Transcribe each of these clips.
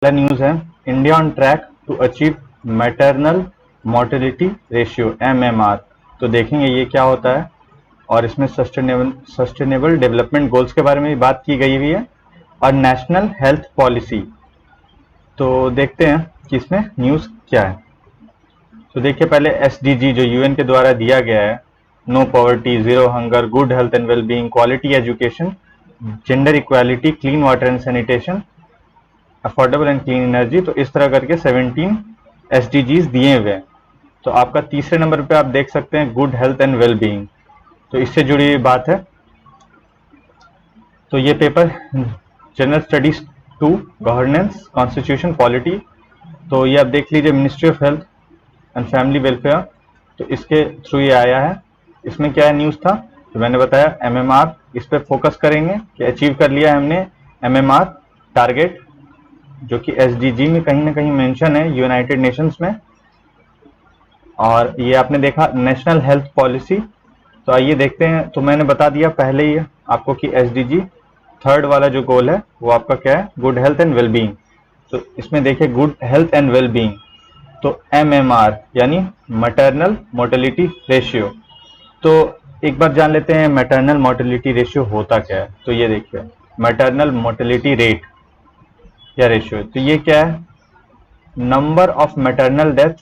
पहला न्यूज है, India on track to achieve maternal mortality ratio MMR। तो देखेंगे ये क्या होता है और इसमें सस्टेनेबल डेवलपमेंट गोल्स के बारे में भी बात की गई हुई है और नेशनल हेल्थ पॉलिसी। तो देखते हैं कि इसमें न्यूज क्या है। तो देखिए पहले SDG जो UN के द्वारा दिया गया है, no poverty, zero hunger, good health and wellbeing, quality education, gender equality, clean water and sanitation, affordable and clean energy. तो इस तरह करके 17 SDGs दिए हुए हैं। तो आपका तीसरे नंबर पे आप देख सकते हैं गुड हेल्थ एंड वेलबींग, तो इससे जुड़ी हुई बात है। तो ये paper general studies 2 governance constitution polity, तो ये आप देख लीजिए ministry of health and family welfare, तो इसके थ्रू ये आया है। इसमें क्या न्यूज था, तो मैंने बताया MMR, इस पे फोकस करेंगे कि अचीव कर लिया है हमने MMR टारगेट, जो कि SDG में कहीं ना कहीं मेंशन है यूनाइटेड नेशंस में। और ये आपने देखा नेशनल हेल्थ पॉलिसी, तो आइए देखते हैं। तो मैंने बता दिया पहले ही आपको कि SDG थर्ड वाला जो गोल है वो आपका क्या है, गुड हेल्थ एंड वेलबींग। तो इसमें देखिए गुड हेल्थ एंड वेलबींग, तो MMR यानी मैटरनल मोर्टेलिटी रेशियो। तो एक बार जान लेते हैं मैटरनल मोर्टेलिटी रेशियो होता क्या है। तो ये देखिए मैटरनल मोर्टेलिटी रेट या रेशियो, तो ये क्या है, number of maternal death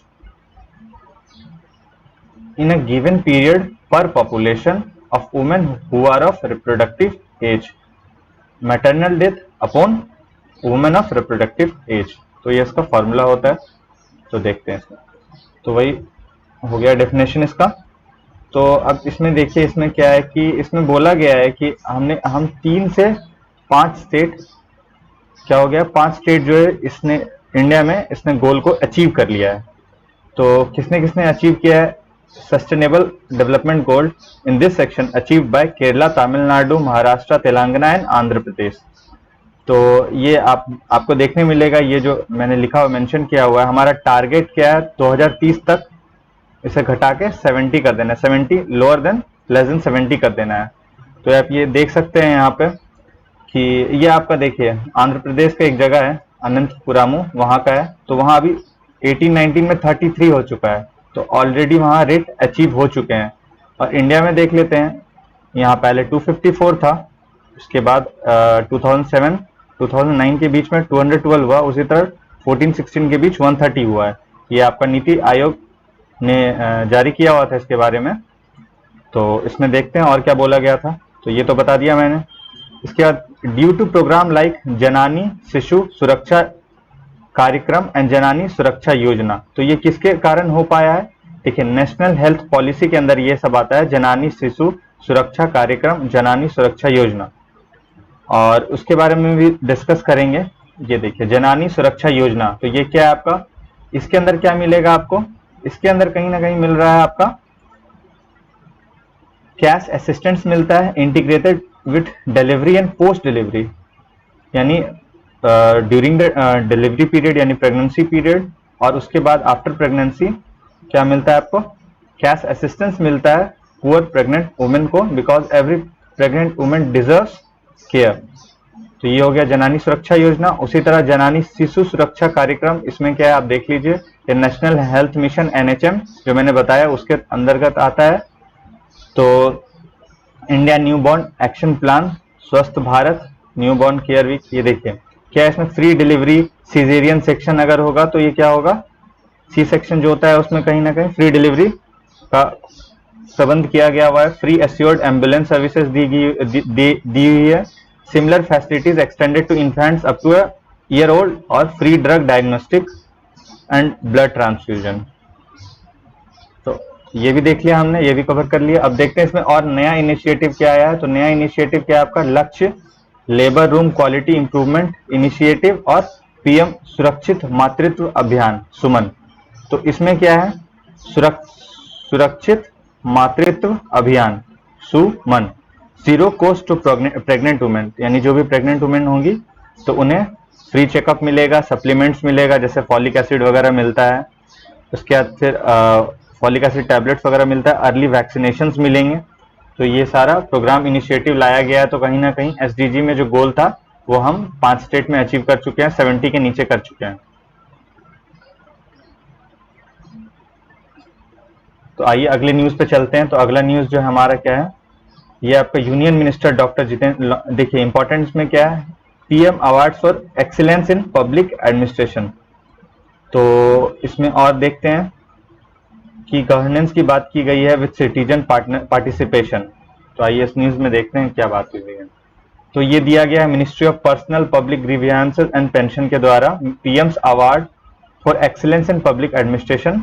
in a given period per population of women who are of reproductive age, maternal death upon women of reproductive age। तो ये इसका फॉर्मूला होता है। तो देखते हैं इसमें, तो वही हो गया डेफिनेशन इसका। तो अब इसमें देखिए इसमें क्या है कि इसमें बोला गया है कि हम 3 से 5 स्टेट, क्या हो गया, 5 स्टेट जो है इसने इंडिया में इसने गोल को अचीव कर लिया है। तो किसने किसने अचीव किया है, sustainable development goal in this section achieve by Kerala, Tamil Nadu, Maharashtra, Telangana and Andhra Pradesh. तो ये आपको देखने मिलेगा, ये जो मैंने लिखा हुआ मेंशन किया हुआ है, हमारा टारगेट क्या है 2030 तक इसे घटा के 70 कर देना है, 70 लोअर देन लेस देन 70 कर देना है। तो आप ये देख सकते हैं यहाँ पे कि ये आपका देखिए आंध्र प्रदेश का एक जगह है अनंतपुरामू, वहां का है। तो वहां अभी 18-19 में 33 हो चुका है, तो ऑलरेडी वहां रेट अचीव हो चुके हैं। और इंडिया में देख लेते हैं, यहाँ पहले 254 था, उसके बाद 2007-2009 के बीच में 212 हुआ, उसी तरह 14-16 के बीच 130 हुआ है। ये आपका नीति आयोग ने जारी किया हुआ था इसके बारे में। तो इसमें देखते हैं और क्या बोला गया था, तो ये तो बता दिया मैंने। इसके बाद ड्यू टू प्रोग्राम लाइक जनानी शिशु सुरक्षा कार्यक्रम एंड जनानी सुरक्षा योजना, तो ये किसके कारण हो पाया है, देखिए नेशनल हेल्थ पॉलिसी के अंदर ये सब आता है, जनानी शिशु सुरक्षा कार्यक्रम, जनानी सुरक्षा योजना, और उसके बारे में भी डिस्कस करेंगे। ये देखिए जनानी सुरक्षा योजना, तो ये क्या है आपका, इसके अंदर क्या मिलेगा आपको, इसके अंदर कहीं ना कहीं मिल रहा है आपका कैश असिस्टेंस मिलता है, integrated with delivery and post delivery, यानी ड्यूरिंग द डिलीवरी पीरियड यानी प्रेगनेंसी पीरियड, और उसके बाद आफ्टर प्रेगनेंसी क्या मिलता है आपको, कैश असिस्टेंस मिलता है पुअर प्रेग्नेंट वुमेन को, because every pregnant women deserves care. तो ये हो गया जनानी सुरक्षा योजना। उसी तरह जनानी शिशु सुरक्षा कार्यक्रम, इसमें क्या है आप देख लीजिए, ये नेशनल हेल्थ मिशन NHM जो मैंने बताया उसके अंतर्गत आता है। तो इंडिया न्यूबॉर्न एक्शन प्लान, स्वस्थ भारत, न्यूबॉर्न केयर वीक, ये देखिए क्या है इसमें, फ्री डिलीवरी, सीजेरियन सेक्शन अगर होगा तो ये क्या होगा, सी सेक्शन जो होता है उसमें कहीं ना कहीं फ्री डिलीवरी का प्रबंध किया गया हुआ है। फ्री एश्योर्ड एम्बुलेंस सर्विसेज दी हुई है। Similar facilities extended to infants up to year old, और free drug diagnostic and blood transfusion. तो ये भी देख लिया हमने, ये भी कवर कर लिया। अब देखते हैं इसमें और नया इनिशिएटिव क्या आया है। तो नया इनिशिएटिव क्या है आपका, लक्ष्य labour room quality improvement initiative और PM सुरक्षित मातृत्व अभियान सुमन। तो इसमें क्या है, Surakshit Matritva Abhiyan Suman, zero cost to pregnant women, यानी जो भी प्रेग्नेंट वुमेन होंगी तो उन्हें फ्री चेकअप मिलेगा, सप्लीमेंट्स मिलेगा, जैसे फॉलिक एसिड वगैरह मिलता है, उसके बाद फिर फॉलिक एसिड टैबलेट्स वगैरह मिलता है, अर्ली वैक्सीनेशंस मिलेंगे। तो ये सारा प्रोग्राम इनिशिएटिव लाया गया है। तो कहीं ना कहीं SDG में जो गोल था वो हम 5 स्टेट में अचीव कर चुके हैं, 70 के नीचे कर चुके हैं। तो आइए अगले न्यूज पे चलते हैं। तो अगला न्यूज जो हमारा क्या है, ये आपका यूनियन मिनिस्टर डॉक्टर जितेंद्र, देखिए इंपॉर्टेंस में क्या है, PM award for excellence in public administration. तो इसमें और देखते हैं कि गवर्नेंस की बात की गई है विद सिटीजन पार्टिसिपेशन। तो आइए इस न्यूज में देखते हैं क्या बात की गई है। तो ये दिया गया है ministry of personnel public grievances and pension के द्वारा PM's award for excellence in public administration.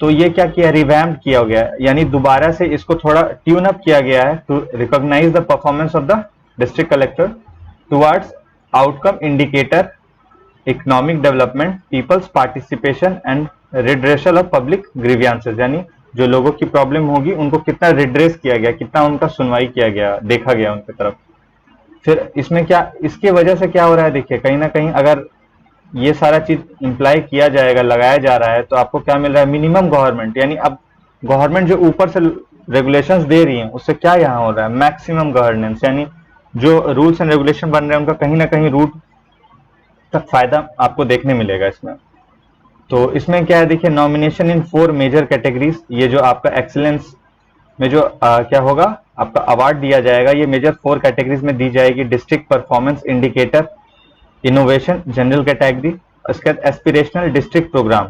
तो ये क्या किया, रिवैम्प किया गया है, यानी दोबारा से इसको थोड़ा ट्यून अप किया गया है to recognise the performance of the district collector towards outcome indicator, economic development, people's participation and redressal of public grievances, यानी जो लोगों की प्रॉब्लम होगी उनको कितना रिड्रेस किया गया, कितना उनका सुनवाई किया गया, देखा गया उनकी तरफ। फिर इसमें क्या, इसके वजह से क्या हो रहा है, देखिए कहीं ना कहीं अगर ये सारा चीज इंप्लाई किया जाएगा, लगाया जा रहा है, तो आपको क्या मिल रहा है, मिनिमम गवर्नमेंट, यानी अब गवर्नमेंट जो ऊपर से रेगुलेशंस दे रही है उससे क्या यहाँ हो रहा है, मैक्सिमम गवर्नेंस, यानी जो रूल्स एंड रेगुलेशन बन रहे हैं उनका कहीं ना कहीं रूट तक फायदा आपको देखने मिलेगा इसमें। तो इसमें क्या है, देखिए नॉमिनेशन इन 4 मेजर कैटेगरीज, ये जो आपका एक्सीलेंस में जो क्या होगा, आपका अवार्ड दिया जाएगा, ये मेजर 4 कैटेगरीज में दी जाएगी। District performance indicator, innovation general category, उसके बाद एस्पिरेशनल डिस्ट्रिक्ट प्रोग्राम,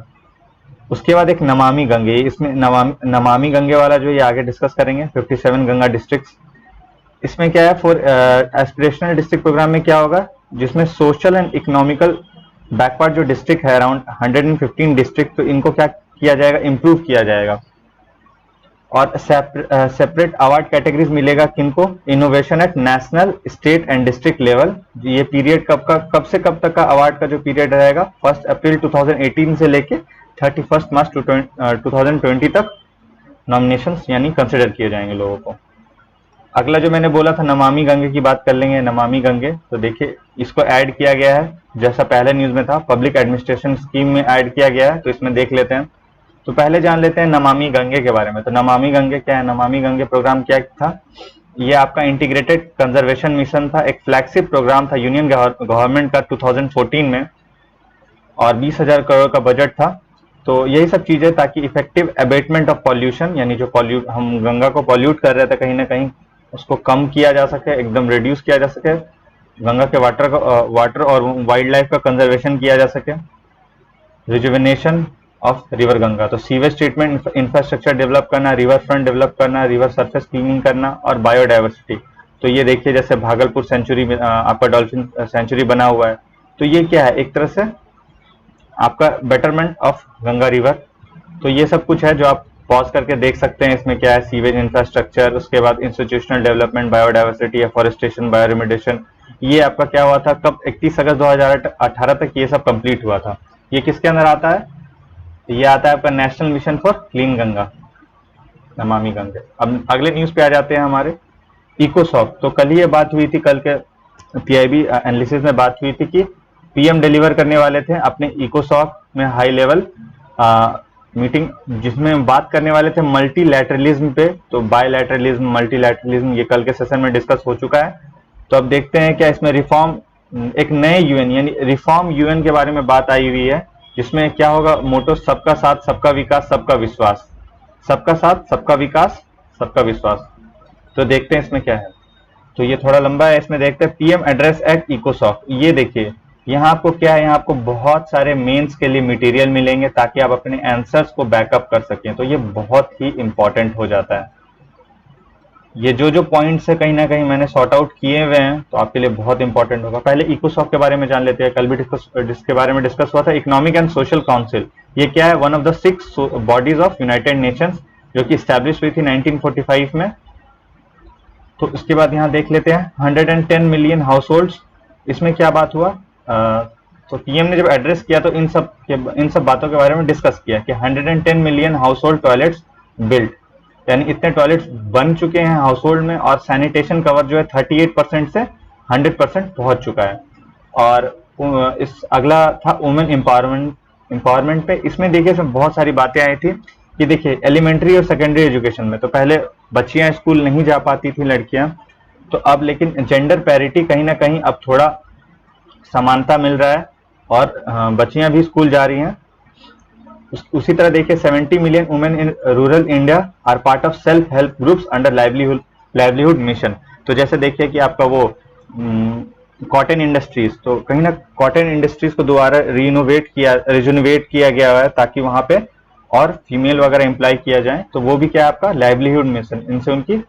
उसके बाद एक नमामि गंगे, इसमें नमामि गंगे वाला जो ये आगे डिस्कस करेंगे, 57 गंगा डिस्ट्रिक्ट्स। इसमें क्या है, फॉर एस्पिरेशनल डिस्ट्रिक्ट प्रोग्राम में क्या होगा, जिसमें सोशल एंड इकोनॉमिकल बैकवर्ड जो डिस्ट्रिक्ट है अराउंड 115 डिस्ट्रिक्ट, तो इनको क्या किया जाएगा, इंप्रूव किया जाएगा। और सेपरेट अवार्ड कैटेगरीज मिलेगा किनको, innovation at national, state and district level. ये पीरियड कब से कब तक का अवार्ड का जो पीरियड रहेगा, 1 अप्रैल 2018 से लेके 31 मार्च 2020 तक नॉमिनेशंस यानी कंसिडर किए जाएंगे लोगों को। अगला जो मैंने बोला था नमामि गंगे की बात कर लेंगे, नमामि गंगे। तो देखिए इसको ऐड किया गया है, जैसा पहले न्यूज में था, पब्लिक एडमिनिस्ट्रेशन स्कीम में ऐड किया गया है। तो इसमें देख लेते हैं। तो पहले जान लेते हैं नमामि गंगे के बारे में। तो नमामि गंगे क्या है, नमामि गंगे प्रोग्राम क्या था, ये आपका इंटीग्रेटेड कंजर्वेशन मिशन था, एक फ्लैगशिप प्रोग्राम था यूनियन गवर्नमेंट का 2014 में, और 20,000 करोड़ का बजट था। तो यही सब चीजें, ताकि इफेक्टिव अबेटमेंट ऑफ पॉल्यूशन, यानी जो हम गंगा को पॉल्यूट कर रहे थे कहीं ना कहीं, उसको कम किया जा सके, एकदम रिड्यूस किया जा सके, गंगा के वाटर और वाइल्ड लाइफ का कंजर्वेशन किया जा सके, रिजुविनेशन ऑफ रिवर गंगा। तो सीवेज ट्रीटमेंट इंफ्रास्ट्रक्चर डेवलप करना, रिवर फ्रंट डेवलप करना, रिवर सरफेस क्लीनिंग करना, और बायोडाइवर्सिटी। तो ये देखिए जैसे भागलपुर सेंचुरी में आपका डॉल्फिन सेंचुरी बना हुआ है, तो ये क्या है, एक तरह से आपका बेटरमेंट ऑफ गंगा रिवर। तो ये सब कुछ है जो आप पॉज करके देख सकते हैं। इसमें क्या है, सीवेज इंफ्रास्ट्रक्चर, उसके बाद इंस्टीट्यूशनल डेवलपमेंट, बायोडाइवर्सिटी, एफॉरेस्टेशन, बायोरिमेडिएशन। ये आपका क्या हुआ था, कब 31 अगस्त 2018 तक ये सब कंप्लीट हुआ था। ये किसके अंदर आता है, ये आता है आपका national mission for clean Ganga, Namami Gange. अब अगले न्यूज पे आ जाते हैं हमारे, इकोसॉक। तो कल ही ये बात हुई थी, कल के पीआईबी एनालिसिस में बात हुई थी कि पीएम डिलीवर करने वाले थे अपने इकोसॉक में हाई लेवल मीटिंग, जिसमें बात करने वाले थे मल्टीलैटरलिज्म पे। तो बायलैटरलिज्म, मल्टीलैटरलिज्म ये कल के सेशन में डिस्कस हो चुका है। तो अब देखते हैं क्या इसमें रिफॉर्म, एक नए यूएन यानी रिफॉर्म यूएन के बारे में बात आई हुई है, जिसमें क्या होगा, मोटो सबका साथ, सबका विकास, सबका विश्वास, सबका साथ, सबका विकास, सबका विश्वास। तो देखते हैं इसमें क्या है। तो ये थोड़ा लंबा है, इसमें देखते हैं पीएम एड्रेस एट इकोसॉक। ये देखिए यहाँ आपको क्या है, यहाँ आपको बहुत सारे मेंस के लिए मटेरियल मिलेंगे ताकि आप अपने आंसर्स को बैकअप कर सकें। तो ये बहुत ही इंपॉर्टेंट हो जाता है। ये जो पॉइंट्स है कहीं ना कहीं मैंने सॉर्ट आउट किए हुए हैं, तो आपके लिए बहुत इंपॉर्टेंट होगा। पहले इकोसॉक के बारे में जान लेते हैं। कल भी जिसके बारे में डिस्कस हुआ था, इकोनॉमिक एंड सोशल काउंसिल। ये क्या है, one of the 6 bodies of United Nations, जो कि स्टैब्लिश हुई थी 1945 में। तो उसके बाद यहाँ देख लेते हैं 110 मिलियन हाउस होल्ड। इसमें क्या बात हुआ, तो पीएम ने जब एड्रेस किया तो इन सब बातों के बारे में डिस्कस किया कि 110 million house hold toilets built, यानी इतने टॉयलेट्स बन चुके हैं हाउस होल्ड में, और सैनिटेशन कवर जो है 38% से 100% पहुंच चुका है। और इस अगला था वुमेन एम्पावरमेंट पे। इसमें देखिए इसमें बहुत सारी बातें आई थी कि देखिए एलिमेंट्री और सेकेंडरी एजुकेशन में तो पहले बच्चियां स्कूल नहीं जा पाती थी, लड़कियां, तो अब लेकिन जेंडर पैरिटी कहीं ना कहीं अब थोड़ा समानता मिल रहा है और बच्चियां भी स्कूल जा रही हैं। उसी तरह देखिए 70 million women in rural India are part of self help groups under livelihood mission. तो जैसे देखिए कि आपका वो कॉटन इंडस्ट्रीज, तो कहीं ना कॉटन इंडस्ट्रीज को दोबारा रिजोनोवेट किया गया है ताकि वहां पे और फीमेल वगैरह एम्प्लॉय किया जाए, तो वो भी क्या है आपका लाइवलीहुड मिशन, इनसे उनकी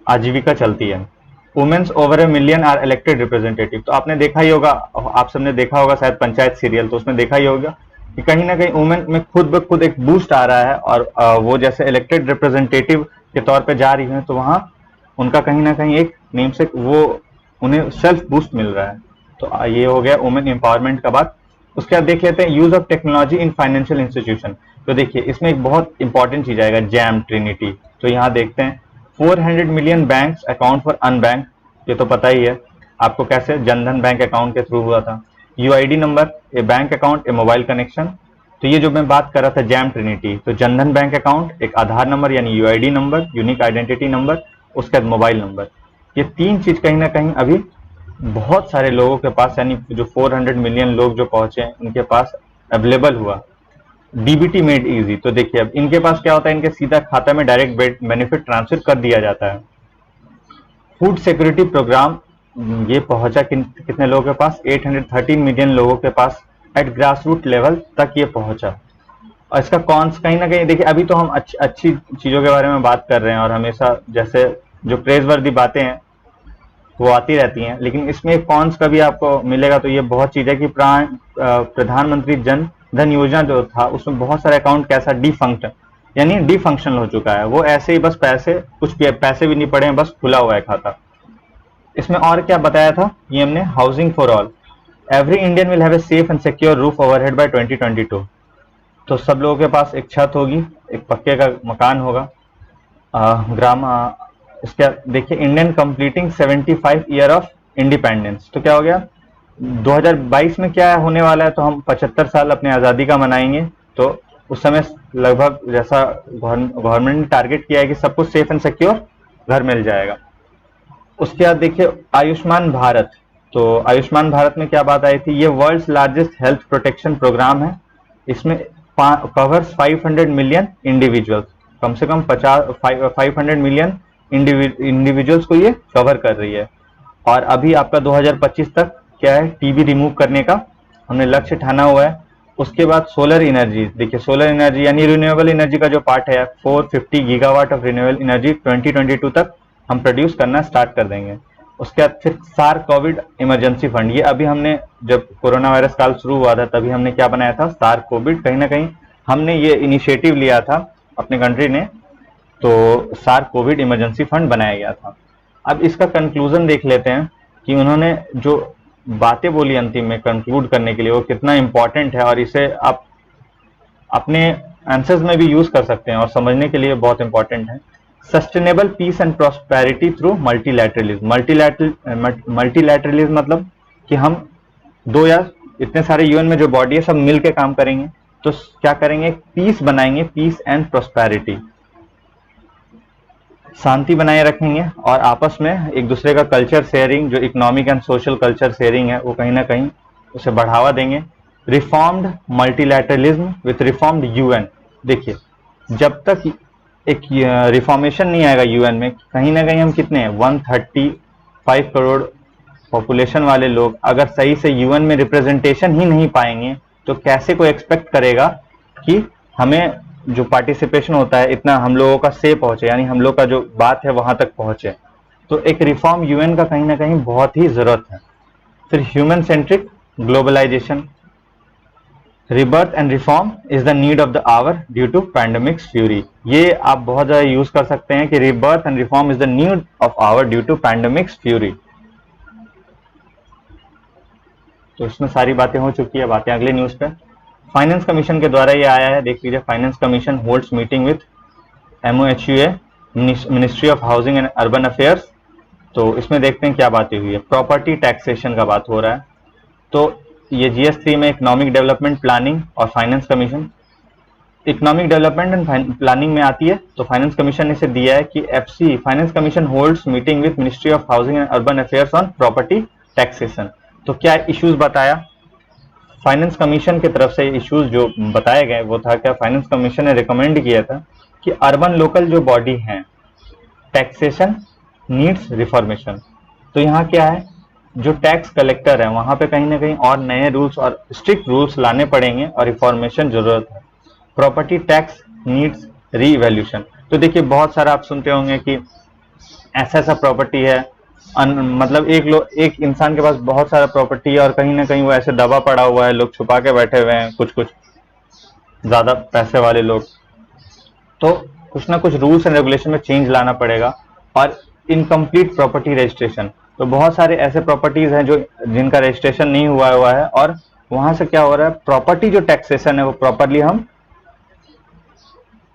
आजीविका चलती है। Women's over a million are elected representative. तो आपने देखा ही होगा, आप सबने देखा होगा शायद पंचायत सीरियल, तो उसमें देखा ही होगा कि कहीं ना कहीं वुमेन में खुद ब खुद एक बूस्ट आ रहा है और वो जैसे इलेक्टेड रिप्रेजेंटेटिव के तौर पे जा रही हैं, तो वहाँ उनका कहीं ना कहीं एक नेम से वो उन्हें सेल्फ बूस्ट मिल रहा है। तो ये हो गया वुमेन एम्पावरमेंट का बात। उसके बाद देख लेते हैं use of technology in financial institution. तो देखिए इसमें एक बहुत इंपॉर्टेंट चीज आएगा, जैम ट्रिनिटी। तो यहाँ देखते हैं 400 million banks account for unbanked. ये तो पता ही है आपको, कैसे जनधन बैंक अकाउंट के थ्रू हुआ था। यूआईडी नंबर, ए बैंक अकाउंट, ए मोबाइल कनेक्शन। तो ये जो मैं बात कर रहा था जैम ट्रिनिटी, तो जनधन बैंक अकाउंट, एक आधार नंबर यानी UID number, unique identity number, उसके बाद मोबाइल नंबर। ये तीन चीज कहीं ना कहीं अभी बहुत सारे लोगों के पास, यानी जो 400 मिलियन लोग जो पहुंचे हैं उनके पास अवेलेबल हुआ। DBT made easy. तो देखिए अब इनके पास क्या होता है, इनके सीधा खाता में डायरेक्ट बेनिफिट ट्रांसफर कर दिया जाता है। फूड सिक्योरिटी प्रोग्राम ये पहुंचा कितने लोगों के पास, 813 मिलियन लोगों के पास एट ग्रास रूट लेवल तक ये पहुंचा। और इसका कॉन्स कहीं ना कहीं देखिए, अभी तो हम अच्छी चीजों के बारे में बात कर रहे हैं और हमेशा जैसे जो प्रेजवर्दी बातें हैं वो आती रहती हैं, लेकिन इसमें एक कॉन्स का भी आपको मिलेगा। तो ये बहुत चीज है कि प्रधानमंत्री जन धन योजना जो था उसमें बहुत सारे अकाउंट कैसा डिफंक्ट यानी डिफंक्शनल हो चुका है, वो ऐसे ही बस कुछ पैसे भी नहीं पड़े हैं, बस खुला हुआ है खाता। इसमें और क्या बताया था पीएम ने, housing for all, every Indian will have a safe and secure roof overhead by 2022। तो सब लोगों के पास एक छत होगी, एक पक्के का मकान होगा। इसके देखिए Indian completing 75 year of independence. तो क्या हो गया 2022 में क्या होने वाला है, तो हम 75 साल अपने आज़ादी का मनाएंगे। तो उस समय लगभग जैसा गवर्नमेंट ने टारगेट किया है कि सबको सेफ एंड सिक्योर घर मिल जाएगा। उसके बाद देखिए आयुष्मान भारत। तो आयुष्मान भारत में क्या बात आई थी, ये world's largest health protection programme है। इसमें कवर्स 500 मिलियन इंडिविजुअल्स, कम से कम 500 मिलियन इंडिविजुअल्स को ये कवर कर रही है। और अभी आपका 2025 तक क्या है, टीबी रिमूव करने का हमने लक्ष्य ठाना हुआ है। उसके बाद सोलर एनर्जी, देखिए सोलर एनर्जी यानी रिन्यूएबल एनर्जी का जो पार्ट है 450 गीगावाट ऑफ रिन्यूएबल एनर्जी 2022 तक हम प्रोड्यूस करना स्टार्ट कर देंगे। उसके बाद फिर सार कोविड इमरजेंसी फंड, ये अभी हमने जब कोरोना वायरस काल शुरू हुआ था तभी हमने क्या बनाया था, सार कोविड। कहीं ना कहीं हमने ये इनिशिएटिव लिया था अपने कंट्री ने, तो सार कोविड इमरजेंसी फंड बनाया गया था। अब इसका कंक्लूजन देख लेते हैं कि उन्होंने जो बातें बोली अंतिम में कंक्लूड करने के लिए वो कितना इंपॉर्टेंट है, और इसे आप अपने आंसर्स में भी यूज कर सकते हैं और समझने के लिए बहुत इंपॉर्टेंट है। Sustainable peace and prosperity through multilateralism. Multilateralism मतलब कि हम दो या इतने सारे यूएन में जो बॉडी है सब मिल के काम करेंगे, तो क्या करेंगे, पीस बनाएंगे, पीस एंड प्रॉस्पेरिटी, शांति बनाए रखेंगे और आपस में एक दूसरे का कल्चर शेयरिंग, जो economic and social culture sharing है वो कहीं ना कहीं उसे बढ़ावा देंगे। Reformed multilateralism with reformed UN. देखिए जब तक एक रिफॉर्मेशन नहीं आएगा यूएन में, कहीं ना कहीं हम कितने हैं 135 करोड़ पॉपुलेशन वाले लोग अगर सही से यूएन में रिप्रेजेंटेशन ही नहीं पाएंगे, तो कैसे कोई एक्सपेक्ट करेगा कि हमें जो पार्टिसिपेशन होता है इतना हम लोगों का से पहुंचे, यानी हम लोग का जो बात है वहां तक पहुंचे। तो एक रिफॉर्म यूएन का कहीं ना कहीं बहुत ही जरूरत है। फिर human centric globalisation. Rebirth and reform is the need of the hour due to pandemic's fury. ये आप बहुत ज्यादा यूज कर सकते हैं कि rebirth and reform is the need of hour due to pandemic's fury. तो इसमें सारी बातें हो चुकी है, बातें अगले न्यूज पे। फाइनेंस कमीशन के द्वारा ये आया है, देख लीजिए। Finance commission holds meeting with MOHUA, ministry of housing and urban affairs. तो इसमें देखते हैं क्या बातें हुई है। प्रॉपर्टी टैक्सेशन का बात हो रहा है। तो ये GS3 में इकोनॉमिक डेवलपमेंट प्लानिंग और finance commission, economic development and planning में आती है। तो फाइनेंस कमीशन ने इसे दिया है कि FC finance commission holds meeting with ministry of housing and urban affairs on property taxation. तो क्या इश्यूज बताया, फाइनेंस कमीशन की तरफ से इश्यूज जो बताए गए वो था क्या, फाइनेंस कमीशन ने रिकमेंड किया था कि अर्बन लोकल जो बॉडी है टैक्सेशन नीड्स रिफॉर्मेशन। तो यहाँ क्या है, जो टैक्स कलेक्टर है वहां पे कहीं ना कहीं और नए रूल्स और स्ट्रिक्ट रूल्स लाने पड़ेंगे और रिफॉर्मेशन जरूरत है। प्रॉपर्टी टैक्स नीड्स री इवेल्यूशन। तो देखिए बहुत सारा आप सुनते होंगे कि ऐसा ऐसा प्रॉपर्टी है, मतलब एक इंसान के पास बहुत सारा प्रॉपर्टी है और कहीं ना कहीं वो ऐसे दबा पड़ा हुआ है, लोग छुपा के बैठे हुए हैं, कुछ कुछ ज्यादा पैसे वाले लोग। तो कुछ ना कुछ रूल्स एंड रेगुलेशन में चेंज लाना पड़ेगा। और इनकम्प्लीट प्रॉपर्टी रजिस्ट्रेशन, तो बहुत सारे ऐसे प्रॉपर्टीज हैं जो जिनका रजिस्ट्रेशन नहीं हुआ है और वहां से क्या हो रहा है, प्रॉपर्टी जो टैक्सेशन है वो प्रॉपरली हम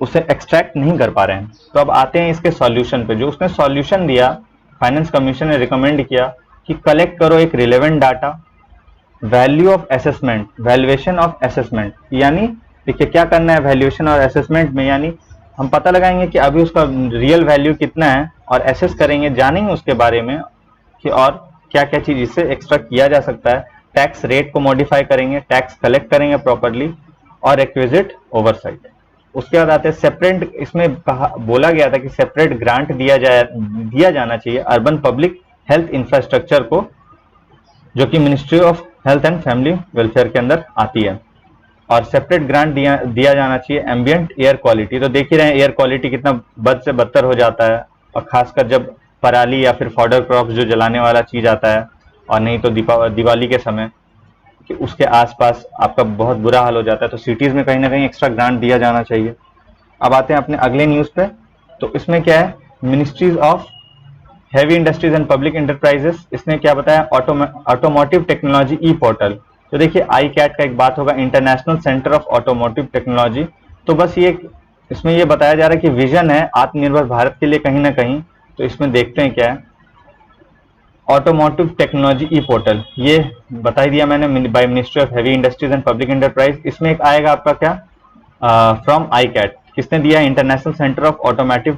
उसे एक्सट्रैक्ट नहीं कर पा रहे हैं। तो अब आते हैं इसके सॉल्यूशन पे। जो उसने सॉल्यूशन दिया, फाइनेंस कमीशन ने रिकमेंड किया कि कलेक्ट करो एक relevant data, value of assessment, valuation of assessment. यानी देखिए क्या करना है वैल्यूएशन और असेसमेंट में, यानी हम पता लगाएंगे कि अभी उसका रियल वैल्यू कितना है और एसेस करेंगे, जानेंगे उसके बारे में कि और क्या क्या चीज इससे एक्स्ट्रा किया जा सकता है। टैक्स रेट को मॉडिफाई करेंगे, टैक्स कलेक्ट करेंगे प्रॉपरली और रिक्विजिट ओवरसाइट। उसके बाद आते हैं सेपरेट, इसमें कहा बोला गया था कि सेपरेट ग्रांट दिया जाना चाहिए अर्बन पब्लिक हेल्थ इंफ्रास्ट्रक्चर को, जो कि ministry of health and family welfare के अंदर आती है। और सेपरेट ग्रांट दिया जाना चाहिए एम्बियंट एयर क्वालिटी। तो देख ही रहे हैं एयर क्वालिटी कितना बद से बदतर हो जाता है, और खासकर जब पराली या फिर फॉडर क्रॉप्स जो जलाने वाला चीज आता है, और नहीं तो दिवाली के समय कि उसके आसपास आपका बहुत बुरा हाल हो जाता है। तो सिटीज में कहीं ना कहीं एक्स्ट्रा ग्रांट दिया जाना चाहिए। अब आते हैं अपने अगले न्यूज पे। तो इसमें क्या है, ministries of heavy industries and public enterprises, इसने क्या बताया, ऑटोमोटिव टेक्नोलॉजी ई पोर्टल। तो देखिए आई कैट का एक बात होगा, international centre of automotive technology. तो बस ये इसमें ये बताया जा रहा है कि विजन है आत्मनिर्भर भारत के लिए कहीं ना कहीं। तो इसमें देखते हैं क्या है, ऑटोमोटिव टेक्नोलॉजी ई पोर्टल, ये बता ही दिया मैंने, by ministry of heavy industries and public enterprise. इसमें एक आएगा आपका क्या, फ्रॉम आई कैट, किसने दिया, international centre of automotive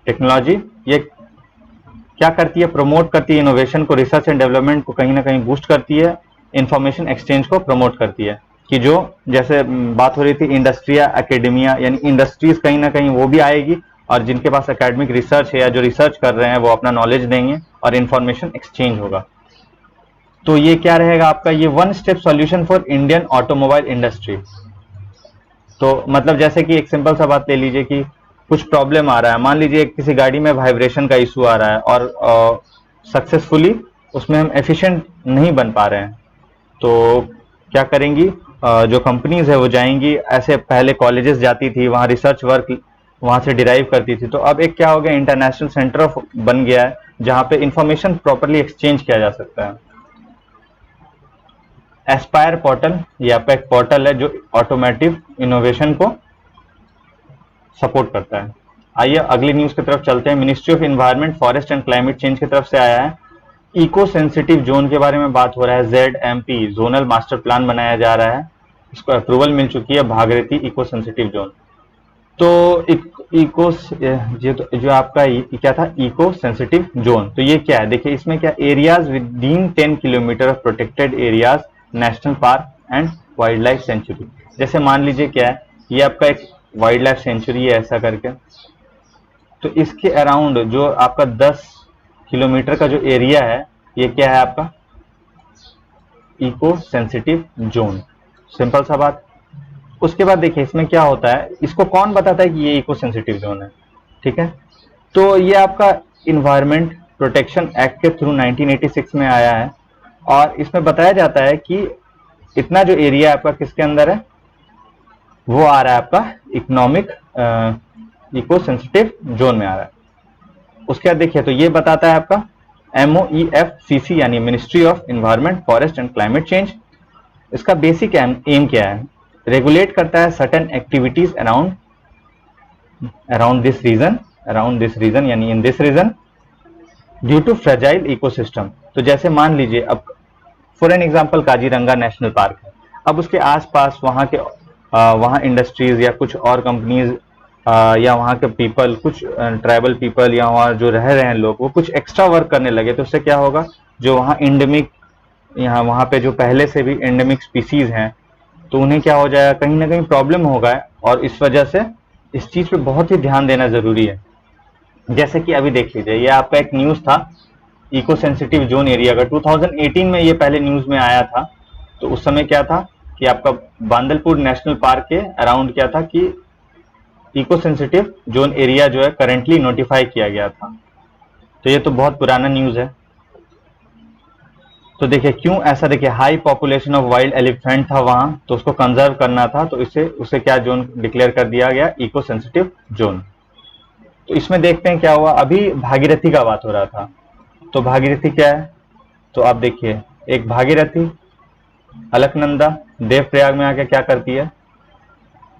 technology. ये क्या करती है, प्रमोट करती है इनोवेशन को, रिसर्च एंड डेवलपमेंट को कहीं ना कहीं बूस्ट करती है, इंफॉर्मेशन एक्सचेंज को प्रमोट करती है। कि जो जैसे बात हो रही थी इंडस्ट्रिया एकेडमिया, यानी इंडस्ट्रीज कहीं ना कहीं वो भी आएगी, और जिनके पास एकेडमिक रिसर्च है या जो रिसर्च कर रहे हैं वो अपना नॉलेज देंगे और इंफॉर्मेशन एक्सचेंज होगा। तो ये क्या रहेगा आपका, ये one step solution for Indian automobile industry. तो मतलब जैसे कि एक सिंपल सा बात ले लीजिए कि कुछ प्रॉब्लम आ रहा है, मान लीजिए किसी गाड़ी में वाइब्रेशन का इशू आ रहा है और सक्सेसफुली उसमें हम एफिशिएंट नहीं बन पा रहे हैं, तो क्या करेंगी, जो कंपनीज है वो जाएंगी, ऐसे पहले कॉलेजेस जाती थी, वहाँ रिसर्च वर्क वहाँ से डिराइव करती थी। तो अब एक क्या हो गया, इंटरनेशनल सेंटर ऑफ बन गया है जहाँ पे इंफॉर्मेशन प्रॉपरली एक्सचेंज किया जा सकता है। एस्पायर पोर्टल, ये आपका एक पोर्टल है जो ऑटोमेटिव इनोवेशन को सपोर्ट करता है। आइए अगली न्यूज की तरफ चलते हैं। Ministry of environment forest and climate change की तरफ से आया है, इको सेंसिटिव जोन के बारे में बात हो रहा है। ZMP जोनल मास्टर प्लान बनाया जा रहा है, इसको अप्रूवल मिल चुकी है, भागीरथी इको सेंसिटिव जोन। तो इको जो आपका क्या था, इको सेंसिटिव जोन। तो ये क्या है, देखिए इसमें क्या, areas within 10 kilometre of protected areas, national park and wild life sanctuary. जैसे मान लीजिए क्या है, ये आपका एक वाइल्ड लाइफ सेंचुरी है ऐसा करके, तो इसके अराउंड जो आपका 10 किलोमीटर का जो एरिया है, ये क्या है आपका इको सेंसिटिव जोन। सिंपल सा बात। उसके बाद देखिए इसमें क्या होता है, इसको कौन बताता है कि ये इको सेंसिटिव जोन है, ठीक है। तो ये आपका इन्वायरमेंट प्रोटेक्शन एक्ट के थ्रू 1986 में आया है, और इसमें बताया जाता है कि इतना जो एरिया आपका किसके अंदर है, वो आ रहा है आपका इकोनॉमिक इको सेंसिटिव जोन में आ रहा है। उसके बाद देखिए तो ये बताता है आपका MOEFCC यानी ministry of environment forest and climate change. इसका बेसिक एम क्या है, रेगुलेट करता है certain activities around this region यानी in this region due to fragile ecosystem. तो जैसे मान लीजिए अब for an example Kaziranga national park है, अब उसके आसपास वहाँ इंडस्ट्रीज या कुछ और कंपनीज या वहाँ के पीपल, कुछ ट्राइबल पीपल या वहाँ जो रह रहे हैं लोग, वो कुछ एक्स्ट्रा वर्क करने लगे, तो उससे क्या होगा, जो वहाँ इंडेमिक यहाँ वहाँ पे जो पहले से भी एंडेमिक स्पीसीज हैं, तो उन्हें क्या हो जाएगा, कहीं ना कहीं प्रॉब्लम होगा, और इस वजह से इस चीज पे बहुत ही ध्यान देना जरूरी है। जैसे कि अभी देख लीजिए, ये आपका एक न्यूज था इको सेंसिटिव जोन एरिया का, 2018 में ये पहले न्यूज में आया था। तो उस समय क्या था कि आपका बांदलपुर नेशनल पार्क के अराउंड क्या था कि इको सेंसिटिव जोन एरिया जो है करेंटली नोटिफाई किया गया था। तो ये तो बहुत पुराना न्यूज है। तो देखिए क्यों ऐसा, देखिए high population of wild elephant था वहां, तो उसको कंजर्व करना था, तो इससे उसे क्या जोन डिक्लेयर कर दिया गया, इको सेंसिटिव जोन। तो इसमें देखते हैं क्या हुआ। अभी भागीरथी का बात हो रहा था, तो भागीरथी क्या है, तो आप देखिए एक भागीरथी, अलकनंदा, देवप्रयाग में आके क्या करती है,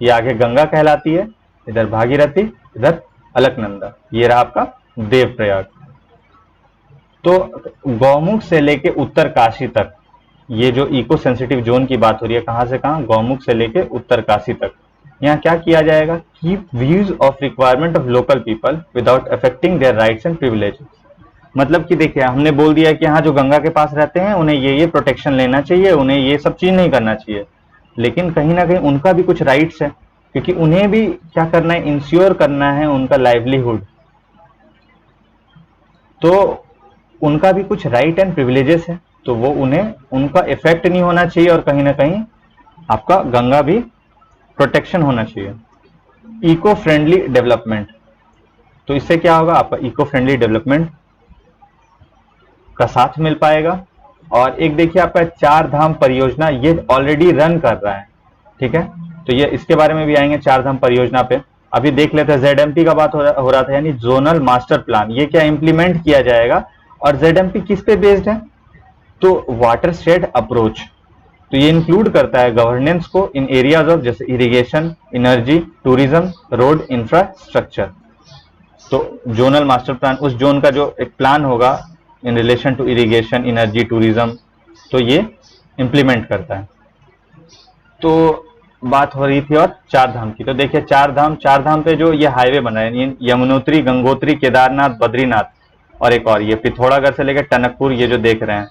ये आगे गंगा कहलाती है, इधर भागीरथी, इधर अलकनंदा, ये रहा आपका देवप्रयाग। तो गौमुख से लेके उत्तर काशी तक, ये जो इको सेंसिटिव जोन की बात हो रही है, कहां से कहां, गौमुख से लेके उत्तर काशी तक। यहाँ क्या किया जाएगा, keep views of requirement of local people without affecting their rights and privileges. मतलब कि देखिए हमने बोल दिया कि हाँ जो गंगा के पास रहते हैं उन्हें ये प्रोटेक्शन लेना चाहिए, उन्हें ये सब चीज नहीं करना चाहिए, लेकिन कहीं ना कहीं उनका भी कुछ राइट्स है, क्योंकि उन्हें भी क्या करना है, इंश्योर करना है उनका लाइवलीहुड। तो उनका भी कुछ राइट एंड प्रिविलेजेस है, तो वो उन्हें उनका इफेक्ट नहीं होना चाहिए, और कहीं ना कहीं आपका गंगा भी प्रोटेक्शन होना चाहिए। इको फ्रेंडली डेवलपमेंट, तो इससे क्या होगा, आपका इको फ्रेंडली डेवलपमेंट का साथ मिल पाएगा। और एक देखिए आपका चार धाम परियोजना, ये ऑलरेडी रन कर रहा है, ठीक है, तो ये इसके बारे में भी आएंगे चार धाम परियोजना पे। अभी देख लेते हैं ZMP का बात हो रहा था, यानी जोनल मास्टर प्लान, ये क्या इंप्लीमेंट किया जाएगा, और ZMP किस पे बेस्ड है, तो वाटरशेड अप्रोच। तो ये इंक्लूड करता है गवर्नेंस को इन एरियाज ऑफ जैसे irrigation, energy, tourism, road infrastructure. तो जोनल मास्टर प्लान, उस जोन का जो एक प्लान होगा in relation to irrigation, energy, tourism, तो ये इंप्लीमेंट करता है। तो बात हो रही थी और चार धाम की, तो देखिए चार धाम पे जो ये हाईवे बना है, यमुनोत्री, गंगोत्री, केदारनाथ, बद्रीनाथ, और एक और ये पिथौरागढ़ से लेकर टनकपुर, ये जो देख रहे हैं,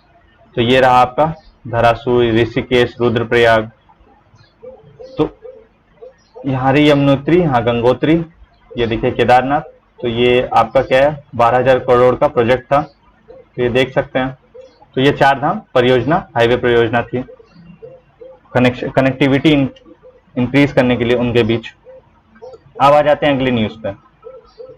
तो ये रहा आपका धरासूर, ऋषिकेश, रुद्रप्रयाग। तो यहाँ रही यमुनोत्री, यहाँ गंगोत्री, ये देखिए केदारनाथ। तो ये आपका क्या है, 12,000 करोड़ का प्रोजेक्ट था, तो ये देख सकते हैं। तो ये चार धाम परियोजना हाईवे परियोजना थी, कनेक्टिविटी इंक्रीज करने के लिए उनके बीच। अब आ जाते हैं अगली न्यूज पे।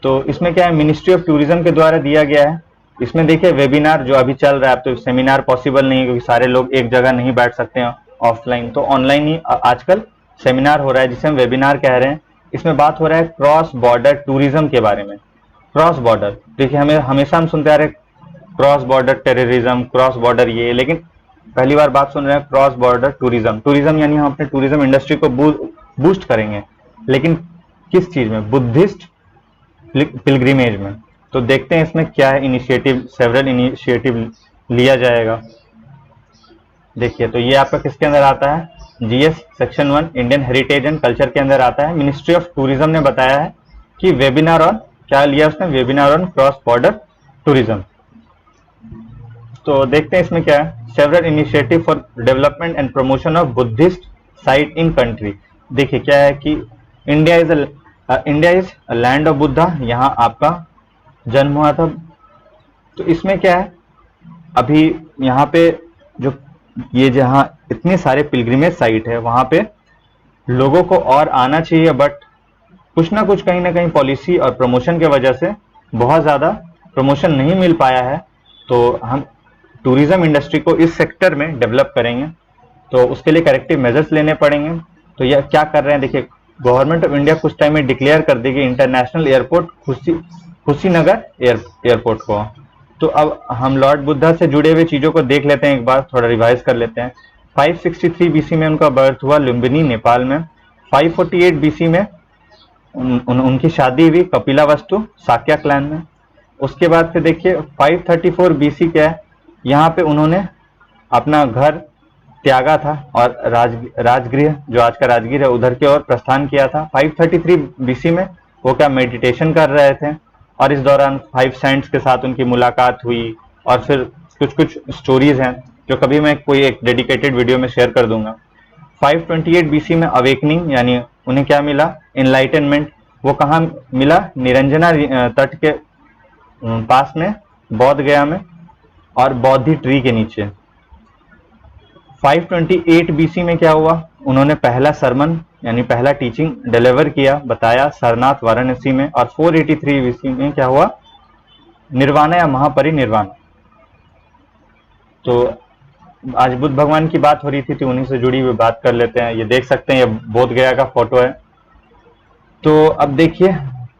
तो इसमें क्या है, मिनिस्ट्री ऑफ टूरिज्म के द्वारा दिया गया है। इसमें देखिए वेबिनार जो अभी चल रहा है, अब तो सेमिनार पॉसिबल नहीं है क्योंकि सारे लोग एक जगह नहीं बैठ सकते हैं ऑफलाइन, तो ऑनलाइन ही आजकल सेमिनार हो रहा है जिसे हम वेबिनार कह रहे हैं। इसमें बात हो रहा है क्रॉस बॉर्डर टूरिज्म के बारे में। क्रॉस बॉर्डर, देखिए हमें हमेशा हम सुनते आ रहे cross border terrorism, cross border ये, लेकिन पहली बार बात सुन रहे हैं क्रॉस बॉर्डर टूरिज्म। टूरिज्म यानी हम अपने टूरिज्म इंडस्ट्री को बूस्ट करेंगे, लेकिन किस चीज में, बुद्धिस्ट पिलग्रिमेज में। तो देखते हैं इसमें क्या है इनिशिएटिव, सेवरल इनिशिएटिव लिया जाएगा। देखिए तो ये आपका किसके अंदर आता है, GS section 1 Indian heritage and culture के अंदर आता है। मिनिस्ट्री ऑफ टूरिज्म ने बताया है कि वेबिनार ऑन, क्या लिया उसने, webinar on cross border tourism. तो देखते हैं इसमें क्या है, several initiative for development and promotion of Buddhist site in country. देखिए क्या है कि India is a land of Buddha, यहाँ आपका जन्म हुआ था। तो इसमें क्या है, अभी यहाँ पे जो ये जहाँ इतने सारे पिलग्रिमेज साइट है, वहां पे लोगों को और आना चाहिए, बट कुछ ना कुछ कहीं ना कहीं पॉलिसी और प्रमोशन के वजह से बहुत ज्यादा प्रमोशन नहीं मिल पाया है। तो हम टूरिज्म इंडस्ट्री को इस सेक्टर में डेवलप करेंगे, तो उसके लिए करेक्टिव मेजर्स लेने पड़ेंगे। तो यह क्या कर रहे हैं, देखिए गवर्नमेंट ऑफ इंडिया कुछ टाइम में डिक्लेयर कर देगी इंटरनेशनल एयरपोर्ट कुशीनगर एयरपोर्ट को। तो अब हम लॉर्ड बुद्धा से जुड़े हुए चीजों को देख लेते हैं, एक बार थोड़ा रिवाइज कर लेते हैं। 563 BC में उनका बर्थ हुआ लुम्बिनी नेपाल में। 548 BC में उनकी शादी हुई कपिलावस्तु साक्या क्लैन में। उसके बाद फिर देखिए 534 BC क्या है, यहाँ पे उन्होंने अपना घर त्यागा था और राजगृह जो आज का राजगीर है उधर की ओर प्रस्थान किया था। 533 BC में वो क्या मेडिटेशन कर रहे थे, और इस दौरान 5 सेंट्स के साथ उनकी मुलाकात हुई, और फिर कुछ कुछ स्टोरीज हैं जो कभी मैं कोई एक डेडिकेटेड वीडियो में शेयर कर दूंगा। 528 बीसी में अवेकनिंग, यानी उन्हें क्या मिला, इनलाइटनमेंट। वो कहाँ मिला, निरंजना तट के पास में, बौद्ध गया में, और बौद्धि ट्री के नीचे। 528 बीसी में क्या हुआ, उन्होंने पहला सरमन यानी पहला टीचिंग डिलीवर किया, बताया, सारनाथ वाराणसी में। और 483 बीसी में क्या हुआ, निर्वाणा या महापरिनिर्वाण। तो आज बुद्ध भगवान की बात हो रही थी तो उन्हीं से जुड़ी हुई बात कर लेते हैं। ये देख सकते हैं, ये बोध गया का फोटो है। तो अब देखिए,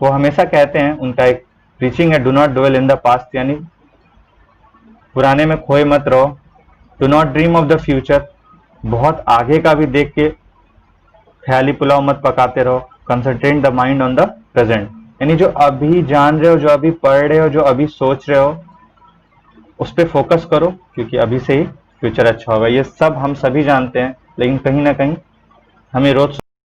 वो हमेशा कहते हैं, उनका एक प्रीचिंग है, do not dwell in the past, यानी पुराने में खोए मत रहो। Do not dream of the future, बहुत आगे का भी देख के ख्याली पुलाव मत पकाते रहो। Concentrate the mind on the present, यानी जो अभी जान रहे हो, जो अभी पढ़ रहे हो, जो अभी सोच रहे हो, उस पर फोकस करो, क्योंकि अभी से ही फ्यूचर अच्छा होगा। ये सब हम सभी जानते हैं, लेकिन कहीं ना कहीं हमें रोज